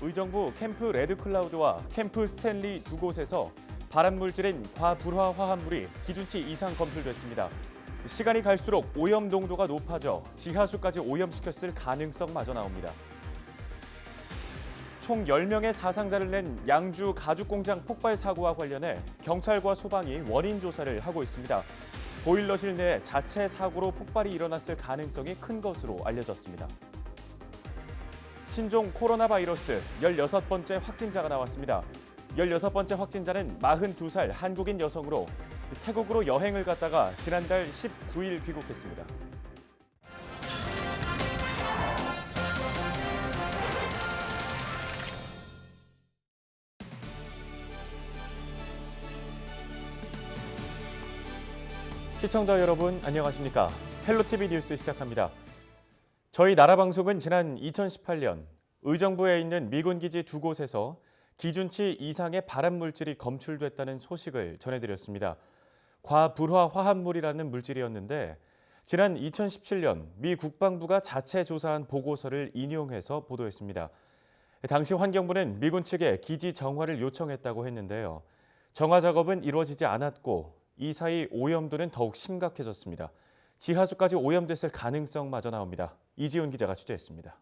의정부 캠프 레드클라우드와 캠프 스탠리 두 곳에서 발암물질인 과불화 화합물이 기준치 이상 검출됐습니다. 시간이 갈수록 오염 농도가 높아져 지하수까지 오염시켰을 가능성마저 나옵니다. 총 10명의 사상자를 낸 양주 가죽공장 폭발 사고와 관련해 경찰과 소방이 원인 조사를 하고 있습니다. 보일러실 내 자체 사고로 폭발이 일어났을 가능성이 큰 것으로 알려졌습니다. 신종 코로나 바이러스 16번째 확진자가 나왔습니다. 16번째 확진자는 42살 한국인 여성으로 태국으로 여행을 갔다가 지난달 19일 귀국했습니다. 시청자 여러분 안녕하십니까? 헬로티비 뉴스 시작합니다. 저희 나라 방송은 지난 2018년 의정부에 있는 미군 기지 두 곳에서 기준치 이상의 발암물질이 검출됐다는 소식을 전해드렸습니다. 과불화 화합물이라는 물질이었는데 지난 2017년 미 국방부가 자체 조사한 보고서를 인용해서 보도했습니다. 당시 환경부는 미군 측에 기지 정화를 요청했다고 했는데요. 정화 작업은 이루어지지 않았고 이 사이 오염도는 더욱 심각해졌습니다. 지하수까지 오염됐을 가능성마저 나옵니다. 이지훈 기자가 취재했습니다.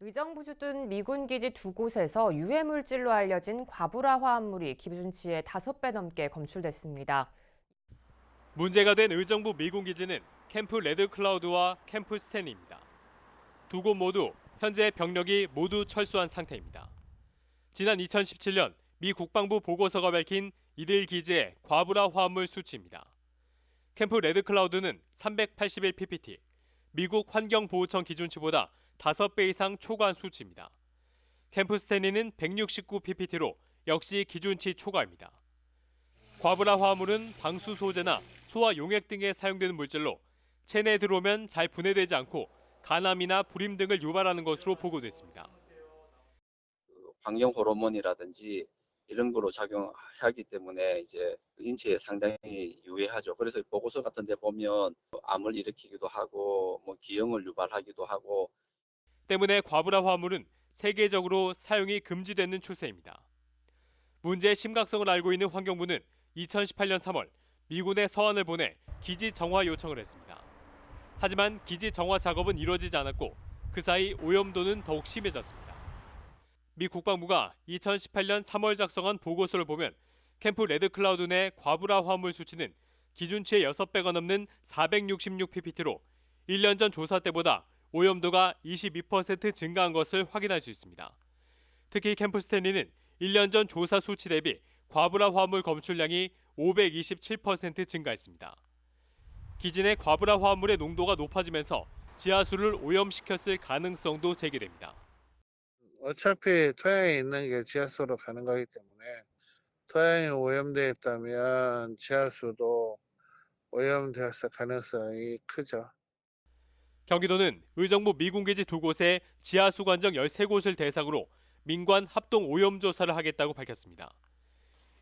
의정부 주둔 미군 기지 두 곳에서 유해 물질로 알려진 과불화 화합물이 기준치의 5배 넘게 검출됐습니다. 문제가 된 의정부 미군 기지는 캠프 레드클라우드와 캠프 스탠리입니다. 두 곳 모두 현재 병력이 모두 철수한 상태입니다. 지난 2017년 미 국방부 보고서가 밝힌 이들 기지의 과불화 화합물 수치입니다. 캠프 레드클라우드는 381ppm, 미국 환경보호청 기준치보다 5배 이상 초과한 수치입니다. 캠프 스탠리는 169ppt로 역시 기준치 초과입니다. 과불화 화합물은 방수 소재나 소화 용액 등에 사용되는 물질로 체내에 들어오면 잘 분해되지 않고 간암이나 불임 등을 유발하는 것으로 보고됐습니다. 환경 호르몬이라든지 이런 거로 작용하기 때문에 이제 인체에 상당히 유해하죠. 그래서 보고서 같은 데 보면 암을 일으키기도 하고 기형을 유발하기도 하고 때문에 과불화 화합물은 세계적으로 사용이 금지되는 추세입니다. 문제의 심각성을 알고 있는 환경부는 2018년 3월 미군에 서한을 보내 기지 정화 요청을 했습니다. 하지만 기지 정화 작업은 이루어지지 않았고 그 사이 오염도는 더욱 심해졌습니다. 미 국방부가 2018년 3월 작성한 보고서를 보면 캠프 레드클라우드 내 과불화 화합물 수치는 기준치의 6배가 넘는 466ppt로 1년 전 조사 때보다 오염도가 22% 증가한 것을 확인할 수 있습니다. 특히 캠프 스탠리는 1년 전 조사 수치 대비 과불화 화합물 검출량이 527% 증가했습니다. 기지 내 과불화 화합물의 농도가 높아지면서 지하수를 오염시켰을 가능성도 제기됩니다. 어차피 토양에 있는 게 지하수로 가는 거기 때문에 토양이 오염되어 있다면 지하수도 오염되었을 가능성이 크죠. 경기도는 의정부 미군기지 두 곳에 지하수 관정 13곳을 대상으로 민관 합동 오염 조사를 하겠다고 밝혔습니다.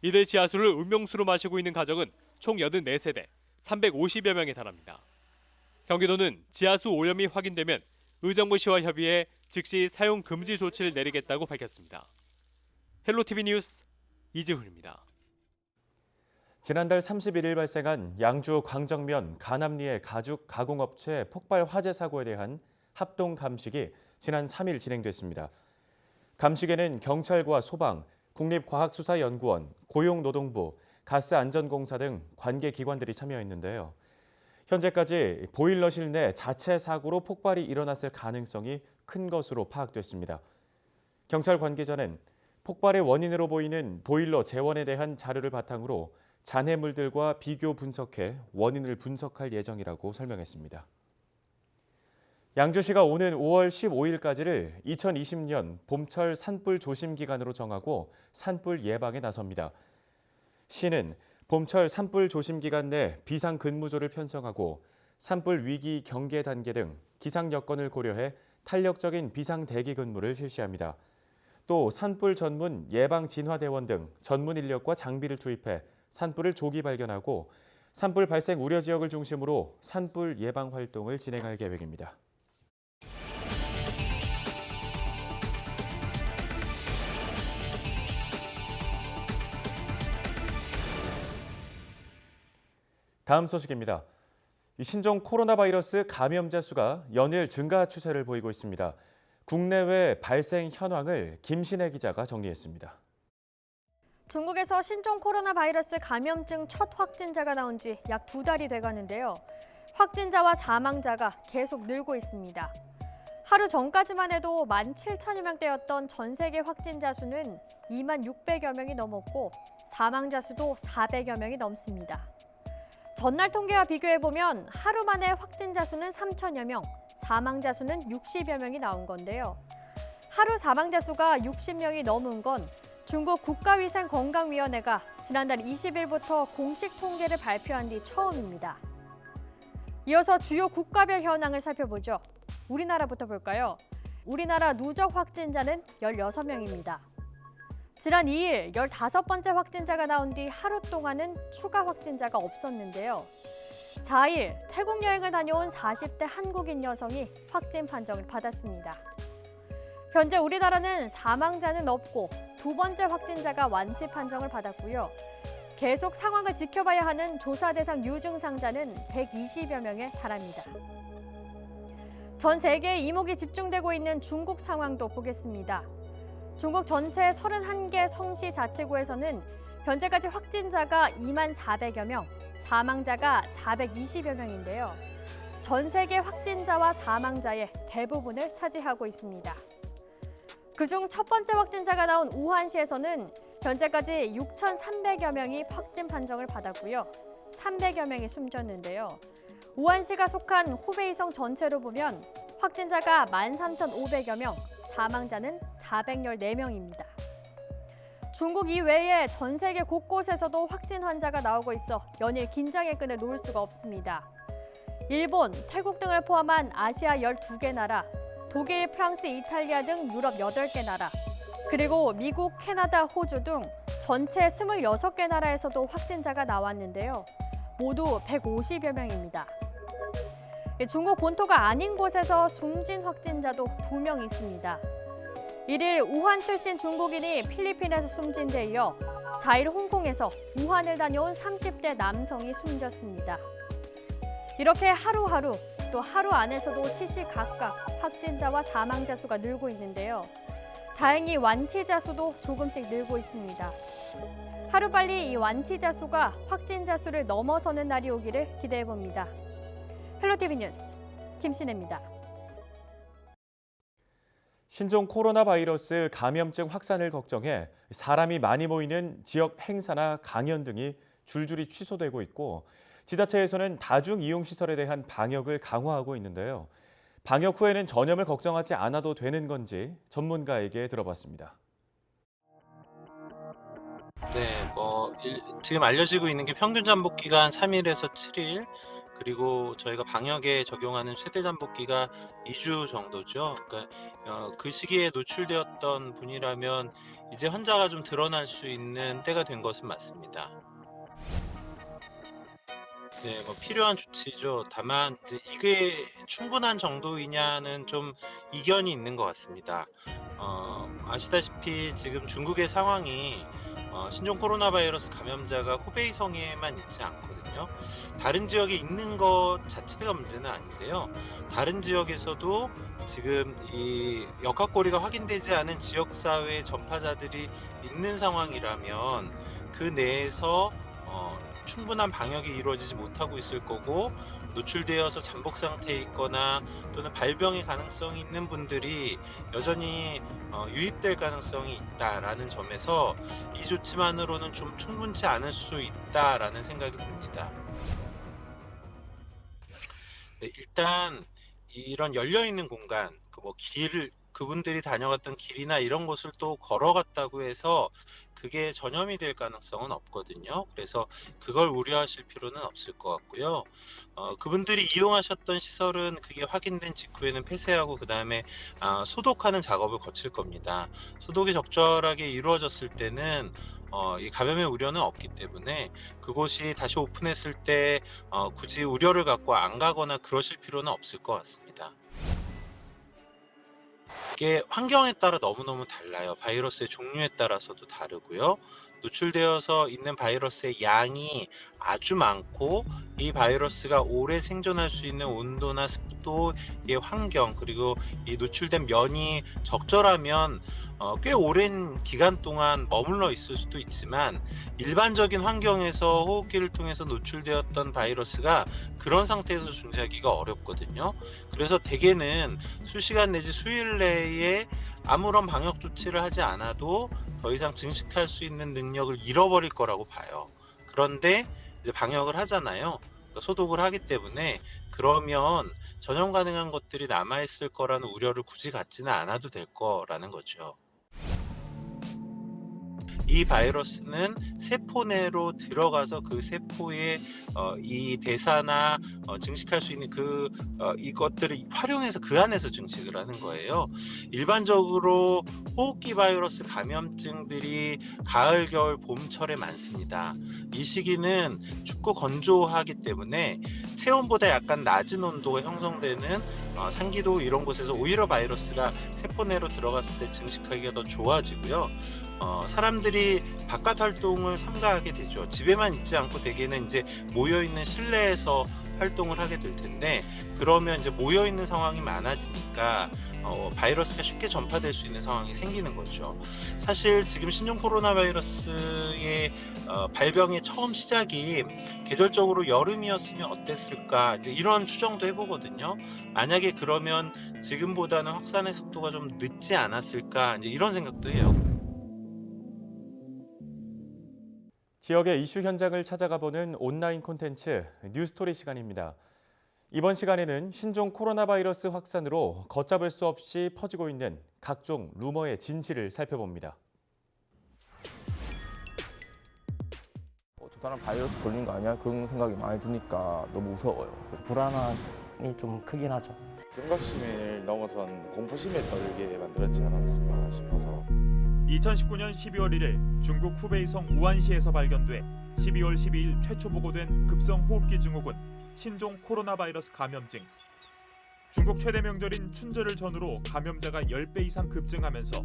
이들 지하수를 음용수로 마시고 있는 가정은 총 84세대, 350여 명에 달합니다. 경기도는 지하수 오염이 확인되면 의정부시와 협의해 즉시 사용 금지 조치를 내리겠다고 밝혔습니다. 헬로티비 뉴스 이지훈입니다. 지난달 31일 발생한 양주 광정면 가남리의 가죽 가공업체 폭발 화재 사고에 대한 합동 감식이 지난 3일 진행됐습니다. 감식에는 경찰과 소방, 국립과학수사연구원, 고용노동부, 가스안전공사 등 관계 기관들이 참여했는데요. 현재까지 보일러실 내 자체 사고로 폭발이 일어났을 가능성이 큰 것으로 파악됐습니다. 경찰 관계자는 폭발의 원인으로 보이는 보일러 재원에 대한 자료를 바탕으로 잔해물들과 비교 분석해 원인을 분석할 예정이라고 설명했습니다. 양주시가 오는 5월 15일까지를 2020년 봄철 산불 조심 기간으로 정하고 산불 예방에 나섭니다. 시는 봄철 산불 조심 기간 내 비상 근무조를 편성하고 산불 위기 경계 단계 등 기상 여건을 고려해 탄력적인 비상 대기 근무를 실시합니다. 또 산불 전문 예방 진화 대원 등 전문 인력과 장비를 투입해 산불을 조기 발견하고 산불 발생 우려 지역을 중심으로 산불 예방 활동을 진행할 계획입니다. 다음 소식입니다. 이 신종 코로나 바이러스 감염자 수가 연일 증가 추세를 보이고 있습니다. 국내외 발생 현황을 김신혜 기자가 정리했습니다. 중국에서 신종 코로나 바이러스 감염증 첫 확진자가 나온 지 약 2달이 돼가는데요. 확진자와 사망자가 계속 늘고 있습니다. 하루 전까지만 해도 17,000여 명대였던 전 세계 확진자 수는 2만 600여 명이 넘었고 사망자 수도 400여 명이 넘습니다. 전날 통계와 비교해보면 하루 만에 확진자 수는 3,000여 명, 사망자 수는 60여 명이 나온 건데요. 하루 사망자 수가 60명이 넘은 건 중국 국가위생건강위원회가 지난달 20일부터 공식 통계를 발표한 뒤 처음입니다. 이어서 주요 국가별 현황을 살펴보죠. 우리나라부터 볼까요? 우리나라 누적 확진자는 16명입니다. 지난 2일 15번째 확진자가 나온 뒤 하루 동안은 추가 확진자가 없었는데요. 4일 태국 여행을 다녀온 40대 한국인 여성이 확진 판정을 받았습니다. 현재 우리나라는 사망자는 없고 2번째 확진자가 완치 판정을 받았고요. 계속 상황을 지켜봐야 하는 조사 대상 유증상자는 120여 명에 달합니다. 전 세계에 이목이 집중되고 있는 중국 상황도 보겠습니다. 중국 전체 31개 성시 자치구에서는 현재까지 확진자가 2만 400여 명, 사망자가 420여 명인데요. 전 세계 확진자와 사망자의 대부분을 차지하고 있습니다. 그중 첫 번째 확진자가 나온 우한시에서는 현재까지 6,300여 명이 확진 판정을 받았고요. 300여 명이 숨졌는데요. 우한시가 속한 후베이성 전체로 보면 확진자가 13,500여 명, 사망자는 414명입니다. 중국 이외에 전 세계 곳곳에서도 확진 환자가 나오고 있어 연일 긴장의 끈을 놓을 수가 없습니다. 일본, 태국 등을 포함한 아시아 12개 나라, 독일, 프랑스, 이탈리아 등 유럽 8개 나라, 그리고 미국, 캐나다, 호주 등 전체 26개 나라에서도 확진자가 나왔는데요. 모두 150여 명입니다. 중국 본토가 아닌 곳에서 숨진 확진자도 2명 있습니다. 1일 우한 출신 중국인이 필리핀에서 숨진 데 이어 4일 홍콩에서 우한을 다녀온 30대 남성이 숨졌습니다. 이렇게 하루하루 또 하루 안에서도 시시각각 확진자와 사망자 수가 늘고 있는데요. 다행히 완치자 수도 조금씩 늘고 있습니다. 하루빨리 이 완치자 수가 확진자 수를 넘어서는 날이 오기를 기대해봅니다. 헬로티비 뉴스 김신혜입니다. 신종 코로나 바이러스 감염증 확산을 걱정해 사람이 많이 모이는 지역 행사나 강연 등이 줄줄이 취소되고 있고 지자체에서는 다중 이용 시설에 대한 방역을 강화하고 있는데요. 방역 후에는 전염을 걱정하지 않아도 되는 건지 전문가에게 들어봤습니다. 네, 지금 알려지고 있는 게 평균 잠복 기간 3일에서 7일, 그리고 저희가 방역에 적용하는 최대 잠복기가 2주 정도죠. 그러니까 그 시기에 노출되었던 분이라면 이제 환자가 좀 드러날 수 있는 때가 된 것은 맞습니다. 네, 필요한 조치죠. 다만 이제 이게 충분한 정도이냐는 좀 이견이 있는 것 같습니다. 아시다시피 지금 중국의 상황이 신종 코로나 바이러스 감염자가 후베이성에만 있지 않거든요. 다른 지역에 있는 것 자체가 문제는 아닌데요. 다른 지역에서도 지금 이 역학고리가 확인되지 않은 지역사회 전파자들이 있는 상황이라면 그 내에서 충분한 방역이 이루어지지 못하고 있을 거고 노출되어서 잠복 상태에 있거나 또는 발병의 가능성이 있는 분들이 여전히 유입될 가능성이 있다라는 점에서 이 조치만으로는 좀 충분치 않을 수 있다라는 생각이 듭니다. 네, 일단 이런 열려있는 공간, 그분들이 다녀갔던 길이나 이런 곳을 또 걸어갔다고 해서 그게 전염이 될 가능성은 없거든요. 그래서 그걸 우려하실 필요는 없을 것 같고요. 그분들이 이용하셨던 시설은 그게 확인된 직후에는 폐쇄하고 그 다음에 소독하는 작업을 거칠 겁니다. 소독이 적절하게 이루어졌을 때는 이 감염의 우려는 없기 때문에 그곳이 다시 오픈했을 때 굳이 우려를 갖고 안 가거나 그러실 필요는 없을 것 같습니다. 이게 환경에 따라 너무너무 달라요. 바이러스의 종류에 따라서도 다르고요. 노출되어서 있는 바이러스의 양이 아주 많고 이 바이러스가 오래 생존할 수 있는 온도나 습도의 환경 그리고 이 노출된 면이 적절하면 꽤 오랜 기간 동안 머물러 있을 수도 있지만 일반적인 환경에서 호흡기를 통해서 노출되었던 바이러스가 그런 상태에서 존재하기가 어렵거든요. 그래서 대개는 수시간 내지 수일 내에 아무런 방역 조치를 하지 않아도 더 이상 증식할 수 있는 능력을 잃어버릴 거라고 봐요. 그런데 이제 방역을 하잖아요. 소독을 하기 때문에 그러면 전염 가능한 것들이 남아있을 거라는 우려를 굳이 갖지는 않아도 될 거라는 거죠. 이 바이러스는 세포 내로 들어가서 그 세포의 이 대사나 증식할 수 있는 이것들을 활용해서 그 안에서 증식을 하는 거예요. 일반적으로 호흡기 바이러스 감염증들이 가을, 겨울, 봄철에 많습니다. 이 시기는 춥고 건조하기 때문에 체온보다 약간 낮은 온도가 형성되는 상기도 이런 곳에서 오히려 바이러스가 세포 내로 들어갔을 때 증식하기가 더 좋아지고요. 사람들이 바깥 활동을 삼가하게 되죠. 집에만 있지 않고 대개는 이제 모여있는 실내에서 활동을 하게 될 텐데 그러면 이제 모여있는 상황이 많아지니까 바이러스가 쉽게 전파될 수 있는 상황이 생기는 거죠. 사실 지금 신종 코로나 바이러스의 발병의 처음 시작이 계절적으로 여름이었으면 어땠을까 이제 이런 추정도 해보거든요. 만약에 그러면 지금보다는 확산의 속도가 좀 늦지 않았을까 이제 이런 생각도 해요. 지역의 이슈 현장을 찾아가 보는 온라인 콘텐츠 뉴스토리 시간입니다. 이번 시간에는 신종 코로나 바이러스 확산으로 걷잡을 수 없이 퍼지고 있는 각종 루머의 진실을 살펴봅니다. 저 사람 바이러스 걸린 거 아니야? 그런 생각이 많이 드니까 너무 무서워요. 불안함이 좀 크긴 하죠. 경각심을 넘어선 공포심에 떨게 만들었지 않았을까 싶어서. 2019년 12월 1일 중국 후베이성 우한시에서 발견돼 12월 12일 최초 보고된 급성 호흡기 증후군 신종 코로나 바이러스 감염증. 중국 최대 명절인 춘절을 전후로 감염자가 10배 이상 급증하면서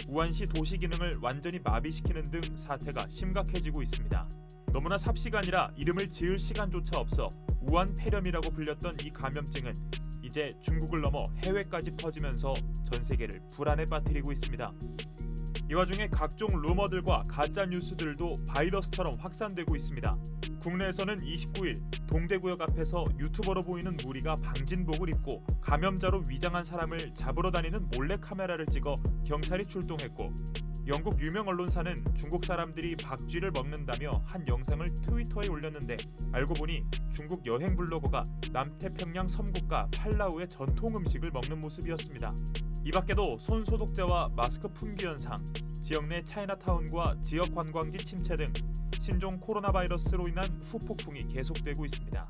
우한시 도시 기능을 완전히 마비시키는 등 사태가 심각해지고 있습니다. 너무나 삽시간이라 이름을 지을 시간조차 없어 우한 폐렴이라고 불렸던 이 감염증은 이제 중국을 넘어 해외까지 퍼지면서 전 세계를 불안에 빠뜨리고 있습니다. 이 와중에 각종 루머들과 가짜 뉴스들도 바이러스처럼 확산되고 있습니다. 국내에서는 29일 동대구역 앞에서 유튜버로 보이는 무리가 방진복을 입고 감염자로 위장한 사람을 잡으러 다니는 몰래카메라를 찍어 경찰이 출동했고, 영국 유명 언론사는 중국 사람들이 박쥐를 먹는다며 한 영상을 트위터에 올렸는데 알고 보니 중국 여행 블로거가 남태평양 섬국가 팔라우의 전통 음식을 먹는 모습이었습니다. 이 밖에도 손 소독제와 마스크 품귀 현상, 지역 내 차이나타운과 지역 관광지 침체 등 신종 코로나 바이러스로 인한 후폭풍이 계속되고 있습니다.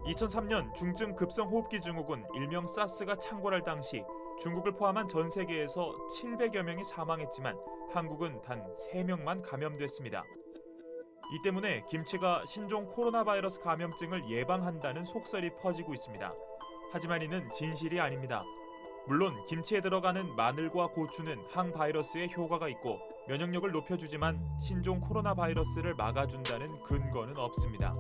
2003년 중증 급성 호흡기 증후군 일명 사스가 창궐할 당시 중국을 포함한 전 세계에서 700여 명이 사망했지만 한국은 단 3명만 감염됐습니다. 이 때문에 김치가 신종 코로나 바이러스 감염증을 예방한다는 속설이 퍼지고 있습니다. 하지만 이는 진실이 아닙니다. 물론 김치에 들어가는 마늘과 고추는 항바이러스에 효과가 있고 면역력을 높여주지만 신종 코로나 바이러스를 막아준다는 근거는 없습니다.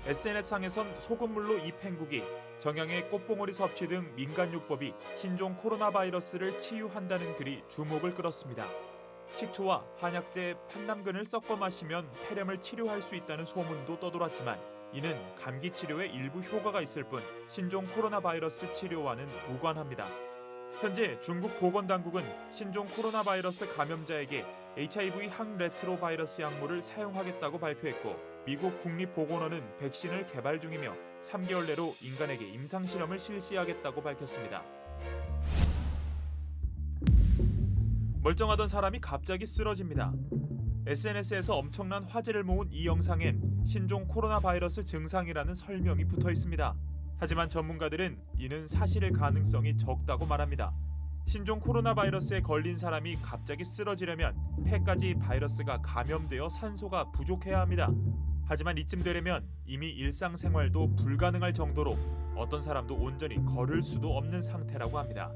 SNS상에선 소금물로 입 헹구기, 정향의 꽃봉오리 섭취 등 민간요법이 신종 코로나 바이러스를 치유한다는 글이 주목을 끌었습니다. 식초와 한약재 판남근을 섞어 마시면 폐렴을 치료할 수 있다는 소문도 떠돌았지만 이는 감기 치료에 일부 효과가 있을 뿐 신종 코로나 바이러스 치료와는 무관합니다. 현재 중국 보건당국은 신종 코로나 바이러스 감염자에게 HIV 항레트로 바이러스 약물을 사용하겠다고 발표했고, 미국 국립보건원은 백신을 개발 중이며 3개월 내로 인간에게 임상실험을 실시하겠다고 밝혔습니다. 멀쩡하던 사람이 갑자기 쓰러집니다. SNS에서 엄청난 화제를 모은 이 영상엔 신종 코로나 바이러스 증상이라는 설명이 붙어 있습니다. 하지만 전문가들은 이는 사실일 가능성이 적다고 말합니다. 신종 코로나 바이러스에 걸린 사람이 갑자기 쓰러지려면 폐까지 바이러스가 감염되어 산소가 부족해야 합니다. 하지만 이쯤 되려면 이미 일상생활도 불가능할 정도로 어떤 사람도 온전히 걸을 수도 없는 상태라고 합니다.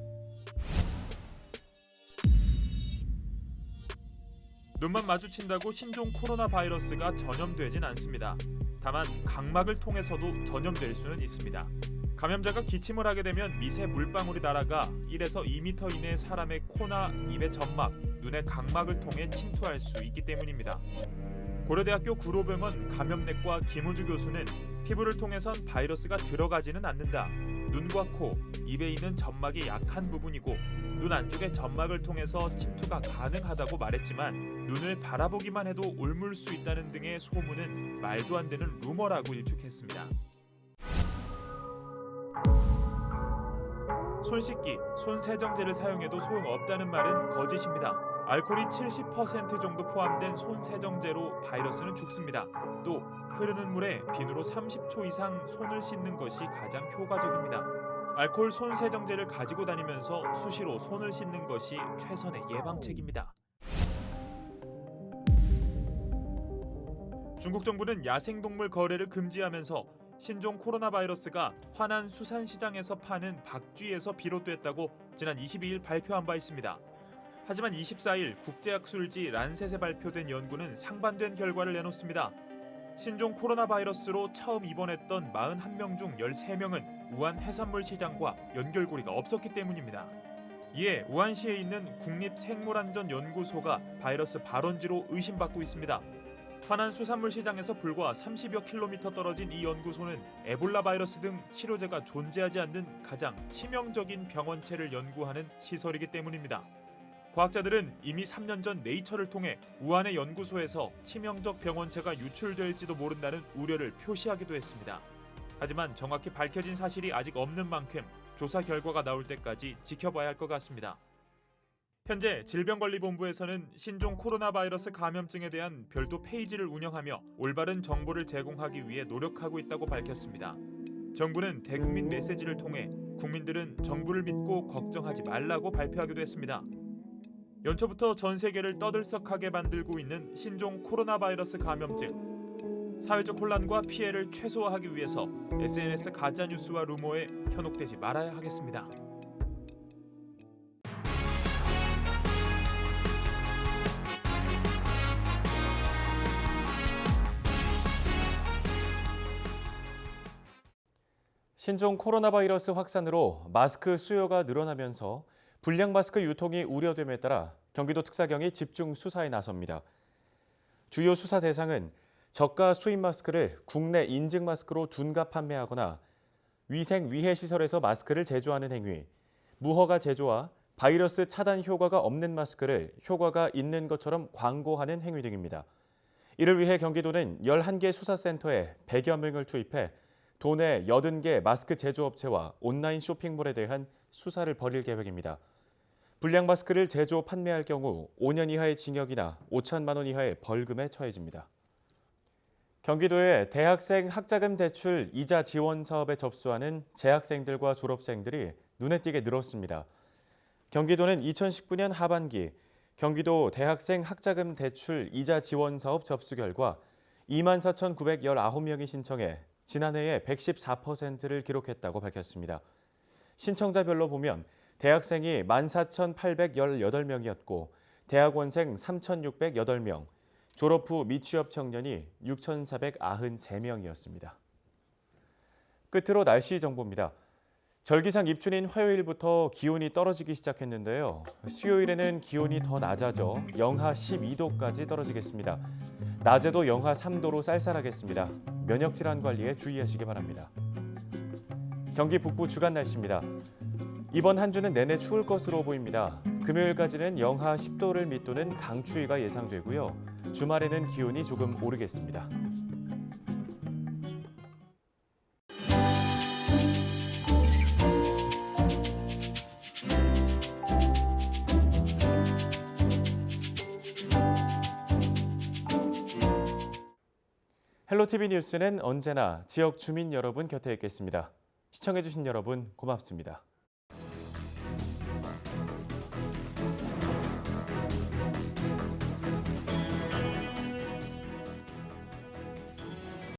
눈만 마주친다고 신종 코로나 바이러스가 전염되진 않습니다. 다만 각막을 통해서도 전염될 수는 있습니다. 감염자가 기침을 하게 되면 미세 물방울이 날아가 1에서 2m 이내 사람의 코나 입의 점막, 눈의 각막을 통해 침투할 수 있기 때문입니다. 고려대학교 구로병원 감염내과 김우주 교수는 피부를 통해선 바이러스가 들어가지는 않는다. 눈과 코, 입에 있는 점막이 약한 부분이고 눈 안쪽의 점막을 통해서 침투가 가능하다고 말했지만 눈을 바라보기만 해도 옮을 수 있다는 등의 소문은 말도 안 되는 루머라고 일축했습니다. 손 씻기, 손 세정제를 사용해도 소용없다는 말은 거짓입니다. 알코올이 70% 정도 포함된 손 세정제로 바이러스는 죽습니다. 또 흐르는 물에 비누로 30초 이상 손을 씻는 것이 가장 효과적입니다. 알코올 손 세정제를 가지고 다니면서 수시로 손을 씻는 것이 최선의 예방책입니다. 중국 정부는 야생동물 거래를 금지하면서 신종 코로나 바이러스가 화난 수산시장에서 파는 박쥐에서 비롯됐다고 지난 22일 발표한 바 있습니다. 하지만 24일 국제학술지 란셋에 발표된 연구는 상반된 결과를 내놓습니다. 신종 코로나 바이러스로 처음 입원했던 41명 중 13명은 우한 해산물 시장과 연결고리가 없었기 때문입니다. 이에 우한시에 있는 국립생물안전연구소가 바이러스 발원지로 의심받고 있습니다. 화난 수산물 시장에서 불과 30여 킬로미터 떨어진 이 연구소는 에볼라 바이러스 등 치료제가 존재하지 않는 가장 치명적인 병원체를 연구하는 시설이기 때문입니다. 과학자들은 이미 3년 전 네이처를 통해 우한의 연구소에서 치명적 병원체가 유출될지도 모른다는 우려를 표시하기도 했습니다. 하지만 정확히 밝혀진 사실이 아직 없는 만큼 조사 결과가 나올 때까지 지켜봐야 할 것 같습니다. 현재 질병관리본부에서는 신종 코로나 바이러스 감염증에 대한 별도 페이지를 운영하며 올바른 정보를 제공하기 위해 노력하고 있다고 밝혔습니다. 정부는 대국민 메시지를 통해 국민들은 정부를 믿고 걱정하지 말라고 발표하기도 했습니다. 연초부터 전 세계를 떠들썩하게 만들고 있는 신종 코로나 바이러스 감염증. 사회적 혼란과 피해를 최소화하기 위해서 SNS 가짜뉴스와 루머에 현혹되지 말아야 하겠습니다. 신종 코로나 바이러스 확산으로 마스크 수요가 늘어나면서 불량 마스크 유통이 우려됨에 따라 경기도 특사경이 집중 수사에 나섭니다. 주요 수사 대상은 저가 수입 마스크를 국내 인증 마스크로 둔갑 판매하거나 위생 위해 시설에서 마스크를 제조하는 행위, 무허가 제조와 바이러스 차단 효과가 없는 마스크를 효과가 있는 것처럼 광고하는 행위 등입니다. 이를 위해 경기도는 11개 수사센터에 100여 명을 투입해 도내 80개 마스크 제조업체와 온라인 쇼핑몰에 대한 수사를 벌일 계획입니다. 불량 마스크를 제조 판매할 경우 5년 이하의 징역이나 5천만 원 이하의 벌금에 처해집니다. 경기도의 대학생 학자금 대출 이자 지원 사업에 접수하는 재학생들과 졸업생들이 눈에 띄게 늘었습니다. 경기도는 2019년 하반기 경기도 대학생 학자금 대출 이자 지원 사업 접수 결과 24,919명이 신청해 지난해의 114%를 기록했다고 밝혔습니다. 신청자별로 보면 대학생이 14,818명이었고 대학원생 3,608명, 졸업 후 미취업 청년이 6,493명이었습니다. 끝으로 날씨 정보입니다. 절기상 입춘인 화요일부터 기온이 떨어지기 시작했는데요. 수요일에는 기온이 더 낮아져 영하 12도까지 떨어지겠습니다. 낮에도 영하 3도로 쌀쌀하겠습니다. 면역질환 관리에 주의하시기 바랍니다. 경기 북부 주간 날씨입니다. 이번 한 주는 내내 추울 것으로 보입니다. 금요일까지는 영하 10도를 밑도는 강추위가 예상되고요. 주말에는 기온이 조금 오르겠습니다. 헬로티비 뉴스는 언제나 지역 주민 여러분 곁에 있겠습니다. 시청해주신 여러분 고맙습니다.